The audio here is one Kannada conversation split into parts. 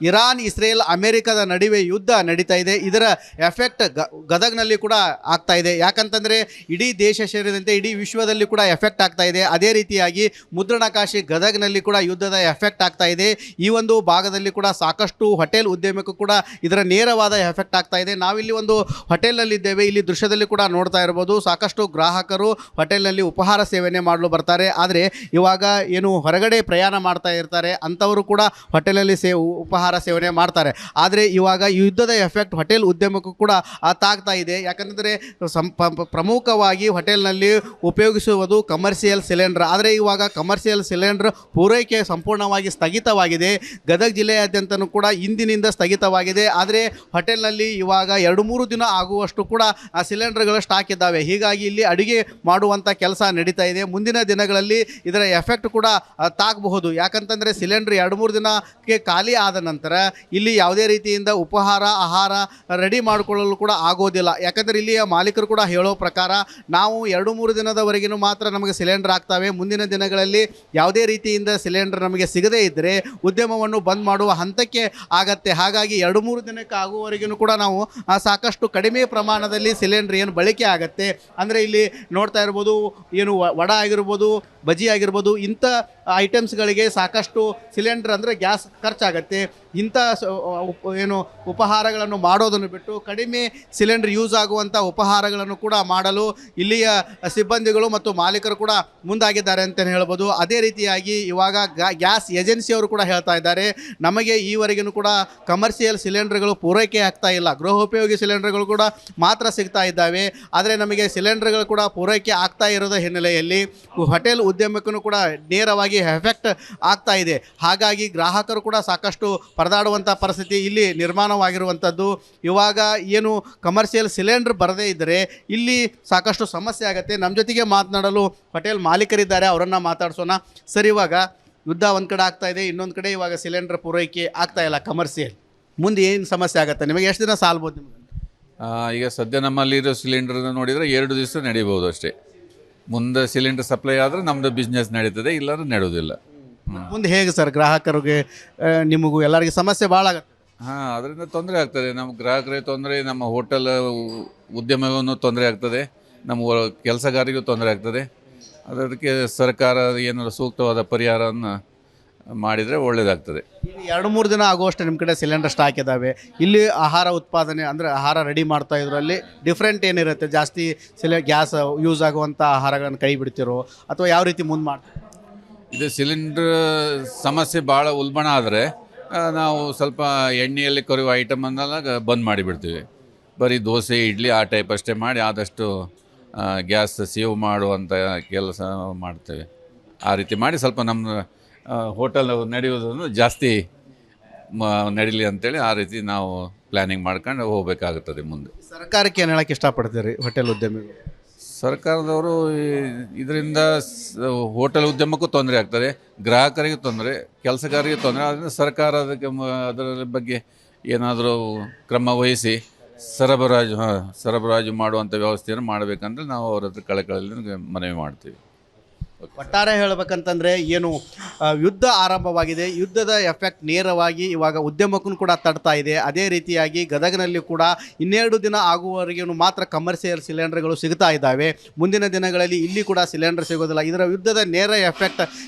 ಇರಾನ್ ಇಸ್ರೇಲ್ ಅಮೆರಿಕದ ನಡುವೆ ಯುದ್ಧ ನಡೀತಾ ಇದೆ. ಇದರ ಎಫೆಕ್ಟ್ ಗದಗ್ನಲ್ಲಿ ಕೂಡ ಆಗ್ತಾ ಇದೆ. ಯಾಕಂತಂದರೆ ಇಡೀ ದೇಶ ಸೇರಿದಂತೆ ಇಡೀ ವಿಶ್ವದಲ್ಲಿ ಕೂಡ ಎಫೆಕ್ಟ್ ಆಗ್ತಾ ಇದೆ. ಅದೇ ರೀತಿಯಾಗಿ ಮುದ್ರಣಕಾಶಿ ಗದಗ್ನಲ್ಲಿ ಕೂಡ ಯುದ್ಧದ ಎಫೆಕ್ಟ್ ಆಗ್ತಾ ಇದೆ. ಈ ಒಂದು ಭಾಗದಲ್ಲಿ ಕೂಡ ಸಾಕಷ್ಟು ಹೋಟೆಲ್ ಉದ್ಯಮಕ್ಕೂ ಕೂಡ ಇದರ ನೇರವಾದ ಎಫೆಕ್ಟ್ ಆಗ್ತಾ ಇದೆ. ನಾವಿಲ್ಲಿ ಒಂದು ಹೋಟೆಲ್ನಲ್ಲಿದ್ದೇವೆ. ಇಲ್ಲಿ ದೃಶ್ಯದಲ್ಲಿ ಕೂಡ ನೋಡ್ತಾ ಇರ್ಬೋದು, ಸಾಕಷ್ಟು ಗ್ರಾಹಕರು ಹೋಟೆಲ್ನಲ್ಲಿ ಉಪಹಾರ ಸೇವನೆ ಮಾಡಲು ಬರ್ತಾರೆ. ಆದರೆ ಇವಾಗ ಏನು ಹೊರಗಡೆ ಪ್ರಯಾಣ ಮಾಡ್ತಾ ಇರ್ತಾರೆ ಅಂಥವರು ಕೂಡ ಹೋಟೆಲಲ್ಲಿ ಉಪಹಾರ ಸೇವನೆ ಮಾಡ್ತಾರೆ. ಆದರೆ ಇವಾಗ ಯುದ್ಧದ ಎಫೆಕ್ಟ್ ಹೋಟೆಲ್ ಉದ್ಯಮಕ್ಕೂ ಕೂಡ ತಾಗ್ತಾ ಇದೆ. ಯಾಕಂದರೆ ಪ್ರಮುಖವಾಗಿ ಹೋಟೆಲ್ನಲ್ಲಿ ಉಪಯೋಗಿಸುವುದು ಕಮರ್ಷಿಯಲ್ ಸಿಲಿಂಡರ್. ಆದರೆ ಇವಾಗ ಕಮರ್ಷಿಯಲ್ ಸಿಲಿಂಡರ್ ಪೂರೈಕೆ ಸಂಪೂರ್ಣವಾಗಿ ಸ್ಥಗಿತವಾಗಿದೆ. ಗದಗ ಜಿಲ್ಲೆಯಾದ್ಯಂತನೂ ಕೂಡ ಇಂದಿನಿಂದ ಸ್ಥಗಿತವಾಗಿದೆ. ಆದರೆ ಹೋಟೆಲ್ನಲ್ಲಿ ಇವಾಗ 2-3 ದಿನ ಆಗುವಷ್ಟು ಕೂಡ ಸಿಲಿಂಡರ್ಗಳು ಸ್ಟಾಕ್ ಇದ್ದಾವೆ. ಹೀಗಾಗಿ ಇಲ್ಲಿ ಅಡುಗೆ ಮಾಡುವಂಥ ಕೆಲಸ ನಡೀತಾ ಇದೆ. ಮುಂದಿನ ದಿನಗಳಲ್ಲಿ ಇದರ ಎಫೆಕ್ಟ್ ಕೂಡ ತಾಗಬಹುದು. ಯಾಕಂತಂದರೆ ಸಿಲಿಂಡರ್ 2-3 ದಿನಕ್ಕೆ ಖಾಲಿ ಆದ ನಂತರ ಇಲ್ಲಿ ಯಾವುದೇ ರೀತಿಯಿಂದ ಆಹಾರ ರೆಡಿ ಮಾಡಿಕೊಳ್ಳಲು ಕೂಡ ಆಗೋದಿಲ್ಲ. ಯಾಕಂದರೆ ಇಲ್ಲಿಯ ಮಾಲೀಕರು ಕೂಡ ಹೇಳೋ ಪ್ರಕಾರ ನಾವು 2-3 ದಿನದವರೆಗೂ ಮಾತ್ರ ನಮಗೆ ಸಿಲಿಂಡರ್ ಆಗ್ತವೆ. ಮುಂದಿನ ದಿನಗಳಲ್ಲಿ ಯಾವುದೇ ರೀತಿಯಿಂದ ಸಿಲಿಂಡರ್ ನಮಗೆ ಸಿಗದೇ ಇದ್ದರೆ ಉದ್ಯಮವನ್ನು ಬಂದ್ ಮಾಡುವ ಹಂತಕ್ಕೆ ಆಗತ್ತೆ. ಹಾಗಾಗಿ 2-3 ದಿನಕ್ಕೆ ಆಗುವವರೆಗೂ ಕೂಡ ನಾವು ಸಾಕಷ್ಟು ಕಡಿಮೆ ಪ್ರಮಾಣದಲ್ಲಿ ಸಿಲಿಂಡರ್ ಏನು ಬಳಕೆ ಆಗತ್ತೆ. ಅಂದರೆ ಇಲ್ಲಿ ನೋಡ್ತಾ ಇರ್ಬೋದು, ಏನು ವಡ ಆಗಿರ್ಬೋದು, ಬಜ್ಜಿ ಆಗಿರ್ಬೋದು, ಇಂಥ ಐಟಮ್ಸ್ಗಳಿಗೆ ಸಾಕಷ್ಟು ಸಿಲಿಂಡರ್ ಅಂದರೆ ಗ್ಯಾಸ್ ಖರ್ಚಾಗತ್ತೆ. ಇಂಥ ಏನು ಉಪಹಾರಗಳನ್ನು ಮಾಡೋದನ್ನು ಬಿಟ್ಟು ಕಡಿಮೆ ಸಿಲಿಂಡರ್ ಯೂಸ್ ಆಗುವಂಥ ಉಪಹಾರಗಳನ್ನು ಕೂಡ ಮಾಡಲು ಇಲ್ಲಿಯ ಸಿಬ್ಬಂದಿಗಳು ಮತ್ತು ಮಾಲೀಕರು ಕೂಡ ಮುಂದಾಗಿದ್ದಾರೆ ಅಂತಲೇ ಹೇಳ್ಬೋದು. ಅದೇ ರೀತಿಯಾಗಿ ಇವಾಗ ಗ್ಯಾಸ್ ಏಜೆನ್ಸಿಯವರು ಕೂಡ ಹೇಳ್ತಾ ಇದ್ದಾರೆ, ನಮಗೆ ಈವರೆಗೂ ಕೂಡ ಕಮರ್ಷಿಯಲ್ ಸಿಲಿಂಡರ್ಗಳು ಪೂರೈಕೆ ಆಗ್ತಾ ಇಲ್ಲ, ಗೃಹೋಪಯೋಗಿ ಸಿಲಿಂಡರ್ಗಳು ಕೂಡ ಮಾತ್ರ ಸಿಗ್ತಾ ಇದ್ದಾವೆ. ಆದರೆ ನಮಗೆ ಸಿಲಿಂಡರ್ಗಳು ಕೂಡ ಪೂರೈಕೆ ಆಗ್ತಾ ಇರೋದ ಹಿನ್ನೆಲೆಯಲ್ಲಿ ಹೋಟೆಲ್ ಉದ್ಯಮಕ್ಕೂ ಕೂಡ ನೇರವಾಗಿ ಎಫೆಕ್ಟ್ ಆಗ್ತಾ ಇದೆ. ಹಾಗಾಗಿ ಗ್ರಾಹಕರು ಕೂಡ ಸಾಕಷ್ಟು ಪರದಾಡುವಂಥ ಪರಿಸ್ಥಿತಿ ಇಲ್ಲಿ ನಿರ್ಮಾಣವಾಗಿರುವಂಥದ್ದು. ಇವಾಗ ಏನು ಕಮರ್ಷಿಯಲ್ ಸಿಲಿಂಡರ್ ಬರದೇ ಇದ್ದರೆ ಇಲ್ಲಿ ಸಾಕಷ್ಟು ಸಮಸ್ಯೆ ಆಗುತ್ತೆ. ನಮ್ಮ ಜೊತೆಗೆ ಮಾತನಾಡಲು ಹೋಟೆಲ್ ಮಾಲೀಕರಿದ್ದಾರೆ, ಅವರನ್ನು ಮಾತಾಡ್ಸೋಣ. ಸರ್, ಇವಾಗ ಯುದ್ಧ ಒಂದು ಕಡೆ ಆಗ್ತಾ ಇದೆ, ಇನ್ನೊಂದು ಕಡೆ ಇವಾಗ ಸಿಲಿಂಡರ್ ಪೂರೈಕೆ ಆಗ್ತಾ ಇಲ್ಲ ಕಮರ್ಷಿಯಲ್. ಮುಂದೆ ಏನು ಸಮಸ್ಯೆ ಆಗುತ್ತೆ? ನಿಮಗೆ ಎಷ್ಟು ದಿನ ಸಾಲ್ಬೋದು ನಿಮಗೆ? ಈಗ ಸದ್ಯ ನಮ್ಮಲ್ಲಿರೋ ಸಿಲಿಂಡರ್ ನೋಡಿದರೆ 2 ದಿವಸ ನಡೀಬೋದು ಅಷ್ಟೇ. ಮುಂದೆ ಸಿಲಿಂಡರ್ ಸಪ್ಲೈ ಆದರೆ ನಮ್ಮದು ಬಿಸ್ನೆಸ್ ನಡೀತದೆ, ಇಲ್ಲಾಂದ್ರೆ ನಡೆಯೋದಿಲ್ಲ. ಮುಂದೆ ಹೇಗೆ ಸರ್? ಗ್ರಾಹಕರಿಗೆ ನಿಮಗೂ ಎಲ್ಲರಿಗೂ ಸಮಸ್ಯೆ ಭಾಳ ಆಗುತ್ತೆ. ಅದರಿಂದ ತೊಂದರೆ ಆಗ್ತದೆ. ನಮ್ಮ ಗ್ರಾಹಕರಿಗೆ ತೊಂದರೆ, ನಮ್ಮ ಹೋಟೆಲ್ ಉದ್ಯಮವನ್ನು ತೊಂದರೆ ಆಗ್ತದೆ, ನಮ್ಮ ಕೆಲಸಗಾರರಿಗೂ ತೊಂದರೆ ಆಗ್ತದೆ. ಅದಕ್ಕೆ ಸರ್ಕಾರ ಏನಾದರೂ ಸೂಕ್ತವಾದ ಪರಿಹಾರವನ್ನು ಮಾಡಿದರೆ ಒಳ್ಳೆಯದಾಗ್ತದೆ. 2-3 ದಿನ ಆಗುವಷ್ಟು ನಿಮ್ಮ ಕಡೆ ಸಿಲಿಂಡರ್ ಸ್ಟಾಕ್ ಇದ್ದಾವೆ. ಇಲ್ಲಿ ಆಹಾರ ಉತ್ಪಾದನೆ ಅಂದರೆ ಆಹಾರ ರೆಡಿ ಮಾಡ್ತಾ ಇದರಲ್ಲಿ ಡಿಫ್ರೆಂಟ್ ಏನಿರುತ್ತೆ? ಜಾಸ್ತಿ ಗ್ಯಾಸ್ ಯೂಸ್ ಆಗುವಂಥ ಆಹಾರಗಳನ್ನು ಕೈ ಬಿಡ್ತಿರೋ ಅಥವಾ ಯಾವ ರೀತಿ ಮುಂದೆ ಮಾಡ್ತೀವಿ? ಇದು ಸಿಲಿಂಡ್ರ್ ಸಮಸ್ಯೆ ಭಾಳ ಉಲ್ಬಣ ಆದರೆ ನಾವು ಸ್ವಲ್ಪ ಎಣ್ಣೆಯಲ್ಲಿ ಕೊರೆಯುವ ಐಟಮ್ ಅಂದಾಗ ಬಂದ್ ಮಾಡಿಬಿಡ್ತೀವಿ. ಬರೀ ದೋಸೆ, ಇಡ್ಲಿ ಆ ಟೈಪ್ ಅಷ್ಟೇ ಮಾಡಿ ಆದಷ್ಟು ಗ್ಯಾಸ್ ಸೇವ್ ಮಾಡುವಂಥ ಕೆಲಸ ಮಾಡ್ತೇವೆ. ಆ ರೀತಿ ಮಾಡಿ ಸ್ವಲ್ಪ ನಮ್ಮ ಹೋಟೆಲ್ ನಡೆಯೋದನ್ನು ಜಾಸ್ತಿ ನಡೀಲಿ ಅಂತೇಳಿ ಆ ರೀತಿ ನಾವು ಪ್ಲ್ಯಾನಿಂಗ್ ಮಾಡ್ಕೊಂಡು ಹೋಗಬೇಕಾಗುತ್ತದೆ ಮುಂದೆ. ಸರ್ಕಾರಕ್ಕೆ ಏನು ಹೇಳೋಕ್ಕೆ ಇಷ್ಟಪಡ್ತೀರಿ ಹೋಟೆಲ್ ಉದ್ಯಮಿಗಳು? ಸರ್ಕಾರದವರು ಇದರಿಂದ ಹೋಟೆಲ್ ಉದ್ಯಮಕ್ಕೂ ತೊಂದರೆ ಆಗ್ತದೆ, ಗ್ರಾಹಕರಿಗೆ ತೊಂದರೆ, ಕೆಲಸಗಾರರಿಗೆ ತೊಂದರೆ. ಆದ್ದರಿಂದ ಸರ್ಕಾರ ಅದರ ಬಗ್ಗೆ ಏನಾದರೂ ಕ್ರಮ ವಹಿಸಿ ಸರಬರಾಜು ಮಾಡುವಂಥ ವ್ಯವಸ್ಥೆಯನ್ನು ಮಾಡಬೇಕಂದ್ರೆ ನಾವು ಅವ್ರ ಹತ್ರ ಕಳಕಳಿಯಲ್ಲಿ ಮನವಿ ಮಾಡ್ತೀವಿ. ಒಟ್ಟಾರೆ ಹೇಳಬೇಕಂತಂದರೆ ಏನು ಯುದ್ಧ ಆರಂಭವಾಗಿದೆ. ಯುದ್ಧದ ಎಫೆಕ್ಟ್ ನೇರವಾಗಿ ಇವಾಗ ಉದ್ಯಮಕ್ಕೂ ಕೂಡ ತಡ್ತಾ ಇದೆ. ಅದೇ ರೀತಿಯಾಗಿ ಗದಗನಲ್ಲಿ ಕೂಡ 12 ದಿನ ಆಗುವವರೆಗೂ ಮಾತ್ರ ಕಮರ್ಷಿಯಲ್ ಸಿಲಿಂಡರ್ಗಳು ಸಿಗ್ತಾ ಇದ್ದಾವೆ. ಮುಂದಿನ ದಿನಗಳಲ್ಲಿ ಇಲ್ಲಿ ಕೂಡ ಸಿಲಿಂಡರ್ ಸಿಗೋದಿಲ್ಲ. ಇದರ ಯುದ್ಧದ ನೇರ ಎಫೆಕ್ಟ್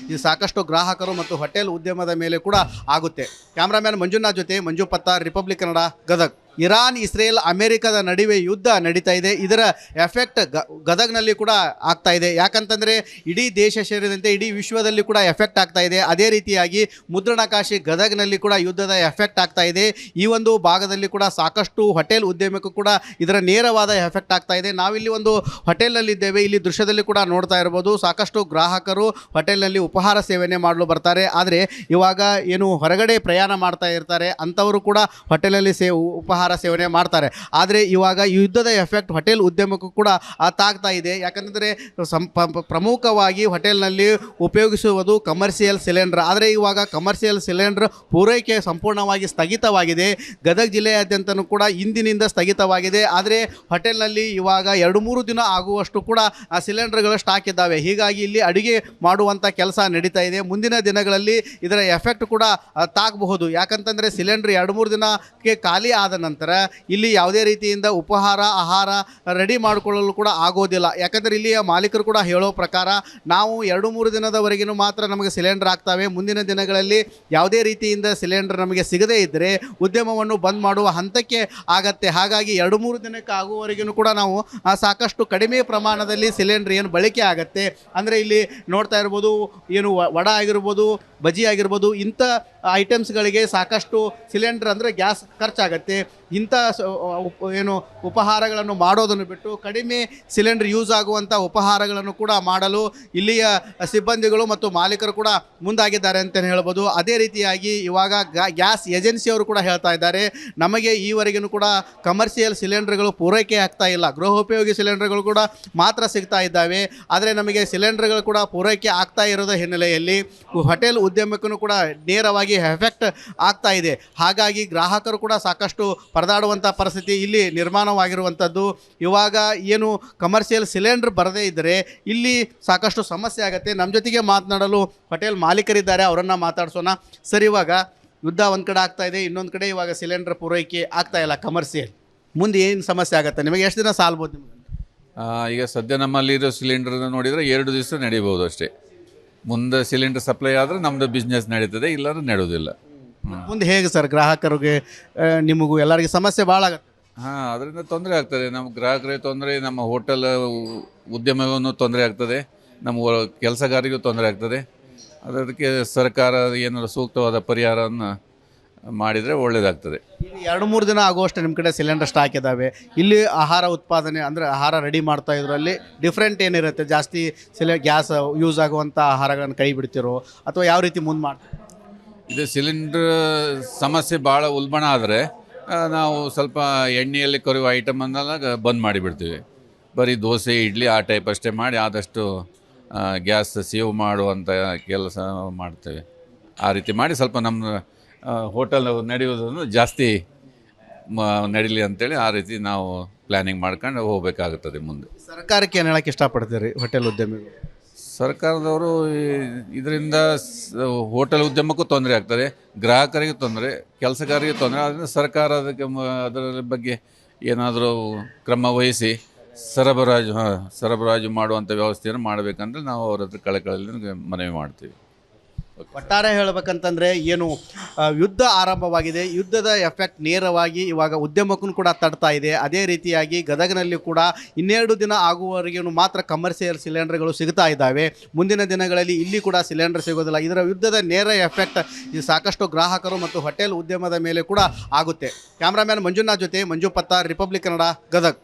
ಸಾಕಷ್ಟು ಗ್ರಾಹಕರು ಮತ್ತು ಹೋಟೆಲ್ ಉದ್ಯಮದ ಮೇಲೆ ಕೂಡ ಆಗುತ್ತೆ. ಕ್ಯಾಮ್ರಾಮ್ಯಾನ್ ಮಂಜುನಾಥ್ ಜೊತೆ Manju Pattar, republic Kannada, Gadag. Iran Israel ಅಮೆರಿಕದ ನಡುವೆ ಯುದ್ಧ ನಡೀತಾ ಇದೆ. ಇದರ ಎಫೆಕ್ಟ್ ಗದಗ್ನಲ್ಲಿ ಕೂಡ ಆಗ್ತಾ ಇದೆ. ಯಾಕಂತಂದರೆ ಇಡೀ ದೇಶ ಸೇರಿದಂತೆ ಇಡೀ ವಿಶ್ವದಲ್ಲಿ ಕೂಡ ಎಫೆಕ್ಟ್ ಆಗ್ತಾ ಇದೆ. ಅದೇ ರೀತಿಯಾಗಿ ಮುದ್ರಣಕಾಶಿ ಗದಗ್ನಲ್ಲಿ ಕೂಡ ಯುದ್ಧದ ಎಫೆಕ್ಟ್ ಆಗ್ತಾ ಇದೆ. ಈ ಒಂದು ಭಾಗದಲ್ಲಿ ಕೂಡ ಸಾಕಷ್ಟು ಹೋಟೆಲ್ ಉದ್ಯಮಕ್ಕೂ ಕೂಡ ಇದರ ನೇರವಾದ ಎಫೆಕ್ಟ್ ಆಗ್ತಾ ಇದೆ. ನಾವಿಲ್ಲಿ ಒಂದು ಹೋಟೆಲ್ನಲ್ಲಿದ್ದೇವೆ. ಇಲ್ಲಿ ದೃಶ್ಯದಲ್ಲಿ ಕೂಡ ನೋಡ್ತಾ ಇರ್ಬೋದು, ಸಾಕಷ್ಟು ಗ್ರಾಹಕರು ಹೋಟೆಲ್ನಲ್ಲಿ ಉಪಹಾರ ಸೇವನೆ ಮಾಡಲು ಬರ್ತಾರೆ. ಆದರೆ ಇವಾಗ ಏನು ಹೊರಗಡೆ ಪ್ರಯಾಣ ಮಾಡ್ತಾ ಇರ್ತಾರೆ ಅಂಥವರು ಕೂಡ ಹೋಟೆಲಲ್ಲಿ ಉಪಹಾರ ಆಹಾರ ಸೇವನೆ ಮಾಡ್ತಾರೆ. ಆದರೆ ಇವಾಗ ಈ ಯುದ್ಧದ ಎಫೆಕ್ಟ್ ಹೋಟೆಲ್ ಉದ್ಯಮಕ್ಕೂ ಕೂಡ ತಾಗ್ತಾ ಇದೆ. ಯಾಕಂದರೆ ಪ್ರಮುಖವಾಗಿ ಹೋಟೆಲ್ನಲ್ಲಿ ಉಪಯೋಗಿಸುವುದು ಕಮರ್ಷಿಯಲ್ ಸಿಲಿಂಡರ್. ಆದರೆ ಇವಾಗ ಕಮರ್ಷಿಯಲ್ ಸಿಲಿಂಡರ್ ಪೂರೈಕೆ ಸಂಪೂರ್ಣವಾಗಿ ಸ್ಥಗಿತವಾಗಿದೆ. ಗದಗ ಜಿಲ್ಲೆಯಾದ್ಯಂತನೂ ಕೂಡ ಇಂದಿನಿಂದ ಸ್ಥಗಿತವಾಗಿದೆ. ಆದರೆ ಹೋಟೆಲ್ನಲ್ಲಿ ಇವಾಗ 2-3 ದಿನ ಆಗುವಷ್ಟು ಕೂಡ ಆ ಸಿಲಿಂಡರ್ಗಳು ಸ್ಟಾಕ್ ಇದ್ದಾವೆ. ಹೀಗಾಗಿ ಇಲ್ಲಿ ಅಡುಗೆ ಮಾಡುವಂಥ ಕೆಲಸ ನಡೀತಾ ಇದೆ. ಮುಂದಿನ ದಿನಗಳಲ್ಲಿ ಇದರ ಎಫೆಕ್ಟ್ ಕೂಡ ತಾಗಬಹುದು. ಯಾಕಂತಂದರೆ ಸಿಲಿಂಡರ್ 2-3 ದಿನಕ್ಕೆ ಖಾಲಿ ಆದ ನಂತರ ಇಲ್ಲಿ ಯಾವುದೇ ರೀತಿಯಿಂದ ಆಹಾರ ರೆಡಿ ಮಾಡಿಕೊಳ್ಳಲು ಕೂಡ ಆಗೋದಿಲ್ಲ. ಯಾಕಂದರೆ ಇಲ್ಲಿಯ ಮಾಲೀಕರು ಕೂಡ ಹೇಳೋ ಪ್ರಕಾರ ನಾವು 2-3 ದಿನದವರೆಗೂ ಮಾತ್ರ ನಮಗೆ ಸಿಲಿಂಡರ್ ಆಗ್ತವೆ. ಮುಂದಿನ ದಿನಗಳಲ್ಲಿ ಯಾವುದೇ ರೀತಿಯಿಂದ ಸಿಲಿಂಡರ್ ನಮಗೆ ಸಿಗದೇ ಇದ್ದರೆ ಉದ್ಯಮವನ್ನು ಬಂದ್ ಮಾಡುವ ಹಂತಕ್ಕೆ ಆಗತ್ತೆ. ಹಾಗಾಗಿ 2-3 ದಿನಕ್ಕೆ ಆಗುವವರೆಗೂ ಕೂಡ ನಾವು ಸಾಕಷ್ಟು ಕಡಿಮೆ ಪ್ರಮಾಣದಲ್ಲಿ ಸಿಲಿಂಡರ್ ಏನು ಬಳಕೆ ಆಗತ್ತೆ. ಅಂದರೆ ಇಲ್ಲಿ ನೋಡ್ತಾ ಇರ್ಬೋದು, ಏನು ವಡ ಆಗಿರ್ಬೋದು, ಬಜ್ಜಿ ಆಗಿರ್ಬೋದು, ಇಂಥ ಐಟಮ್ಸ್ಗಳಿಗೆ ಸಾಕಷ್ಟು ಸಿಲಿಂಡರ್ ಅಂದರೆ ಗ್ಯಾಸ್ ಖರ್ಚಾಗತ್ತೆ. ಇಂಥ ಏನು ಉಪಹಾರಗಳನ್ನು ಮಾಡೋದನ್ನು ಬಿಟ್ಟು ಕಡಿಮೆ ಸಿಲಿಂಡರ್ ಯೂಸ್ ಆಗುವಂಥ ಉಪಹಾರಗಳನ್ನು ಕೂಡ ಮಾಡಲು ಇಲ್ಲಿಯ ಸಿಬ್ಬಂದಿಗಳು ಮತ್ತು ಮಾಲೀಕರು ಕೂಡ ಮುಂದಾಗಿದ್ದಾರೆ ಅಂತಲೇ ಹೇಳ್ಬೋದು. ಅದೇ ರೀತಿಯಾಗಿ ಇವಾಗ ಗ್ಯಾಸ್ ಏಜೆನ್ಸಿಯವರು ಕೂಡ ಹೇಳ್ತಾ ಇದ್ದಾರೆ, ನಮಗೆ ಈವರೆಗೂ ಕೂಡ ಕಮರ್ಷಿಯಲ್ ಸಿಲಿಂಡರ್ಗಳು ಪೂರೈಕೆ ಆಗ್ತಾ ಇಲ್ಲ. ಗೃಹೋಪಯೋಗಿ ಸಿಲಿಂಡರ್ಗಳು ಕೂಡ ಮಾತ್ರ ಸಿಗ್ತಾ ಇದ್ದಾವೆ. ಆದರೆ ನಮಗೆ ಸಿಲಿಂಡರ್ಗಳು ಕೂಡ ಪೂರೈಕೆ ಆಗ್ತಾ ಇರೋದ ಹಿನ್ನೆಲೆಯಲ್ಲಿ ಹೋಟೆಲ್ ಉದ್ಯಮಕ್ಕೂ ಕೂಡ ನೇರವಾಗಿ ಎಫೆಕ್ಟ್ ಆಗ್ತಾ ಇದೆ. ಹಾಗಾಗಿ ಗ್ರಾಹಕರು ಕೂಡ ಸಾಕಷ್ಟು ಪರದಾಡುವಂಥ ಪರಿಸ್ಥಿತಿ ಇಲ್ಲಿ ನಿರ್ಮಾಣವಾಗಿರುವಂಥದ್ದು. ಇವಾಗ ಏನು ಕಮರ್ಷಿಯಲ್ ಸಿಲಿಂಡರ್ ಬರದೇ ಇದ್ದರೆ ಇಲ್ಲಿ ಸಾಕಷ್ಟು ಸಮಸ್ಯೆ ಆಗುತ್ತೆ. ನಮ್ಮ ಜೊತೆಗೆ ಮಾತನಾಡಲು ಹೋಟೆಲ್ ಮಾಲೀಕರಿದ್ದಾರೆ, ಅವರನ್ನು ಮಾತಾಡ್ಸೋಣ. ಸರ್, ಇವಾಗ ಯುದ್ಧ ಒಂದು ಕಡೆ ಆಗ್ತಾ ಇದೆ, ಇನ್ನೊಂದು ಕಡೆ ಇವಾಗ ಸಿಲಿಂಡರ್ ಪೂರೈಕೆ ಆಗ್ತಾ ಇಲ್ಲ ಕಮರ್ಷಿಯಲ್. ಮುಂದೆ ಏನು ಸಮಸ್ಯೆ ಆಗುತ್ತೆ? ನಿಮಗೆ ಎಷ್ಟು ದಿನ ಸಾಲ್ಬೋದು ನಿಮಗೆ? ಈಗ ಸದ್ಯ ನಮ್ಮಲ್ಲಿರೋ ಸಿಲಿಂಡರ್ ನೋಡಿದರೆ 2 ದಿವಸ ನಡೀಬೋದು ಅಷ್ಟೇ. ಮುಂದೆ ಸಿಲಿಂಡರ್ ಸಪ್ಲೈ ಆದರೆ ನಮ್ಮದು ಬಿಸ್ನೆಸ್ ನಡೀತದೆ, ಇಲ್ಲಾಂದ್ರೆ ನಡೆಯೋದಿಲ್ಲ. ಮುಂದೆ ಹೇಗೆ ಸರ್? ಗ್ರಾಹಕರಿಗೆ ನಿಮಗೂ ಎಲ್ಲರಿಗೆ ಸಮಸ್ಯೆ ಭಾಳ ಆಗುತ್ತೆ. ಅದರಿಂದ ತೊಂದರೆ ಆಗ್ತದೆ. ನಮ್ಮ ಗ್ರಾಹಕರಿಗೆ ತೊಂದರೆ, ನಮ್ಮ ಹೋಟೆಲ್ ಉದ್ಯಮವನ್ನು ತೊಂದರೆ ಆಗ್ತದೆ, ನಮ್ಮ ಕೆಲಸಗಾರರಿಗೂ ತೊಂದರೆ ಆಗ್ತದೆ. ಅದಕ್ಕೆ ಸರ್ಕಾರ ಏನಾದರೂ ಸೂಕ್ತವಾದ ಪರಿಹಾರವನ್ನು ಮಾಡಿದರೆ ಒಳ್ಳೆಯದಾಗ್ತದೆ. 2-3 ದಿನ ಆಗುವಷ್ಟು ನಿಮ್ಮ ಕಡೆ ಸಿಲಿಂಡರ್ ಸ್ಟಾಕ್ ಇದ್ದಾವೆ. ಇಲ್ಲಿ ಆಹಾರ ಉತ್ಪಾದನೆ ಅಂದರೆ ಆಹಾರ ರೆಡಿ ಮಾಡ್ತಾ ಇದರಲ್ಲಿ ಡಿಫ್ರೆಂಟ್ ಏನಿರುತ್ತೆ? ಜಾಸ್ತಿ ಗ್ಯಾಸ್ ಯೂಸ್ ಆಗುವಂಥ ಆಹಾರಗಳನ್ನು ಕೈ ಬಿಡ್ತಿರೋ ಅಥವಾ ಯಾವ ರೀತಿ ಮುಂದೆ ಮಾಡ್ತೀವಿ? ಇದು ಸಿಲಿಂಡ್ರ್ ಸಮಸ್ಯೆ ಭಾಳ ಉಲ್ಬಣ ಆದರೆ ನಾವು ಸ್ವಲ್ಪ ಎಣ್ಣೆಯಲ್ಲಿ ಕರಿಯುವ ಐಟಮನ್ನೆಲ್ಲ ಬಂದ್ ಮಾಡಿಬಿಡ್ತೀವಿ. ಬರೀ ದೋಸೆ, ಇಡ್ಲಿ ಆ ಟೈಪ್ ಅಷ್ಟೇ ಮಾಡಿ ಆದಷ್ಟು ಗ್ಯಾಸ್ ಸೇವ್ ಮಾಡುವಂಥ ಕೆಲಸ ಮಾಡ್ತೇವೆ. ಆ ರೀತಿ ಮಾಡಿ ಸ್ವಲ್ಪ ನಮ್ಮ ಹೋಟೆಲ್ ನಡೆಯೋದನ್ನು ಜಾಸ್ತಿ ನಡೀಲಿ ಅಂತೇಳಿ ಆ ರೀತಿ ನಾವು ಪ್ಲ್ಯಾನಿಂಗ್ ಮಾಡ್ಕೊಂಡು ಹೋಗಬೇಕಾಗುತ್ತದೆ ಮುಂದೆ. ಸರ್ಕಾರಕ್ಕೆ ಏನು ಹೇಳೋಕ್ಕೆ ಇಷ್ಟಪಡ್ತೀರಿ ಹೋಟೆಲ್ ಉದ್ಯಮಿಗಳು? ಸರ್ಕಾರದವರು ಇದರಿಂದ ಹೋಟೆಲ್ ಉದ್ಯಮಕ್ಕೂ ತೊಂದರೆ ಆಗ್ತದೆ, ಗ್ರಾಹಕರಿಗೆ ತೊಂದರೆ, ಕೆಲಸಗಾರರಿಗೆ ತೊಂದರೆ. ಆದ್ದರಿಂದ ಸರ್ಕಾರ ಅದರ ಬಗ್ಗೆ ಏನಾದರೂ ಕ್ರಮ ವಹಿಸಿ ಸರಬರಾಜು ಮಾಡುವಂಥ ವ್ಯವಸ್ಥೆಯನ್ನು ಮಾಡಬೇಕಂದ್ರೆ ನಾವು ಅವ್ರ ಹತ್ರ ಕಳಕಳಿಯಲ್ಲಿ ಮನವಿ ಮಾಡ್ತೀವಿ. ಒಟ್ಟಾರೆ ಹೇಳಬೇಕಂತಂದರೆ ಏನು ಯುದ್ಧ ಆರಂಭವಾಗಿದೆ. ಯುದ್ಧದ ಎಫೆಕ್ಟ್ ನೇರವಾಗಿ ಇವಾಗ ಉದ್ಯಮಕ್ಕೂ ಕೂಡ ತಡ್ತಾ ಇದೆ. ಅದೇ ರೀತಿಯಾಗಿ ಗದಗನಲ್ಲಿ ಕೂಡ 12 ದಿನ ಆಗುವವರೆಗೂ ಮಾತ್ರ ಕಮರ್ಷಿಯಲ್ ಸಿಲಿಂಡರ್ಗಳು ಸಿಗ್ತಾ ಇದ್ದಾವೆ. ಮುಂದಿನ ದಿನಗಳಲ್ಲಿ ಇಲ್ಲಿ ಕೂಡ ಸಿಲಿಂಡರ್ ಸಿಗೋದಿಲ್ಲ. ಇದರ ಯುದ್ಧದ ನೇರ ಎಫೆಕ್ಟ್ ಸಾಕಷ್ಟು ಗ್ರಾಹಕರು ಮತ್ತು ಹೋಟೆಲ್ ಉದ್ಯಮದ ಮೇಲೆ ಕೂಡ ಆಗುತ್ತೆ. ಕ್ಯಾಮ್ರಾಮ್ಯಾನ್ ಮಂಜುನಾಥ್ ಜೊತೆ ಮಂಜು ಪತ್ತಾರ್, ರಿಪಬ್ಲಿಕ್ ಕನ್ನಡ, ಗದಗ್.